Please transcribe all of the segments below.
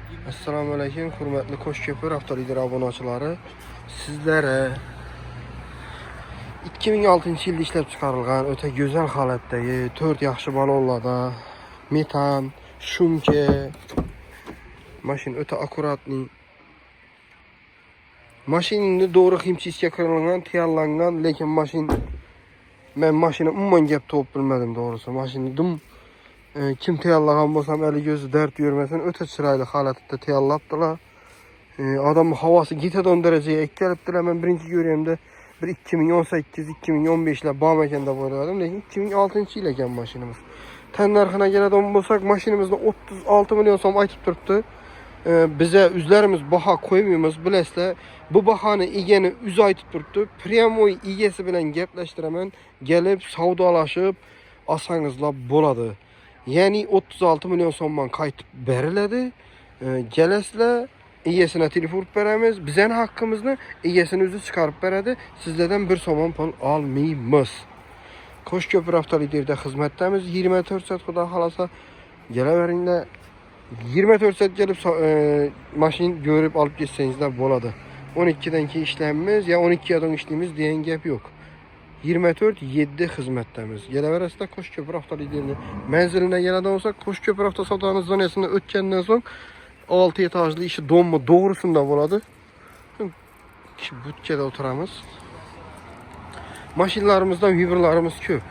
Assalamu alaykum, hurmatli Qo'shko'pir avtolider obunachiları. Sizlere 2006-yilda ishlab chiqarilgan o'ta go'zal holatdagi 4 yaxshi balonlarda metan, shumka, mashina o'ta akkuratli. Mashinani to'g'ri himchisiga qilingan, tayyorlangan, lekin men mashina umuman gap topib bilmadim to'g'risi. Mashina dum kim tayyorlagan bo'lsam, eli gözü dert yurmasin, o'ta chiroyli holatda tayyorlabdilar. Adam havası gitadigan darajaga kelibdilar. Men birinchi ko'rganimda bir 2018-2015lar bom ekanda bo'ladim, lekin 2006-yil ekan mashinamiz. Tan narxına keladigan bo'lsak, mashinamizni 36 million so'm aytib turibdi. Bize üzlerimiz baha koymuyoruz, bilasizlar. Bu bahani egeni üz aytib turibdi. Premoy egesi bilan gaplashtiraman, gelip savdolaşıp alsangizlar bo'ladi. Yani 36 milyon so'mdan qaytib beriladi. Kelasizlar, egesine telefon beramiz. Bizning haqqimizni egesini o'zi chiqarib beradi. Sizlardan bir so'm pul olmaymiz. Qo'shko'pir avtoliderda xizmatdamiz. 24 soat xudo xolasa kelaveringlar. 24 soat kelib mashin ko'rib olib ketsangizlar bo'ladi. 12dan keyin ishlaymiz ya 12dan ishlaymiz degan gap yo'q. 24/7 xizmatdamiz. Kelaverasizlar Qo'shko'pir avtoliderni manziline keladigan bo'lsak, Qo'shko'pir avtosavdo zonasini o'tgandan so'ng 6 etajli ishi dommi to'g'risida bo'ladi. Butkada o'tiramiz. Mashinalarimizdan vibrlarimiz ko'p.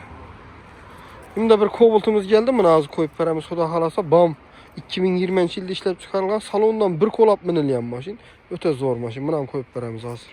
Bunda bir Cobalt'imiz geldi mi? Hozir qo'yib beramiz, xudo xolasa. Bom 2020-yilda ishlab chiqarilgan salondan bir kolab minilgan mashin. O'ta zo'r mashin. Buni ham qo'yib beramiz hozir.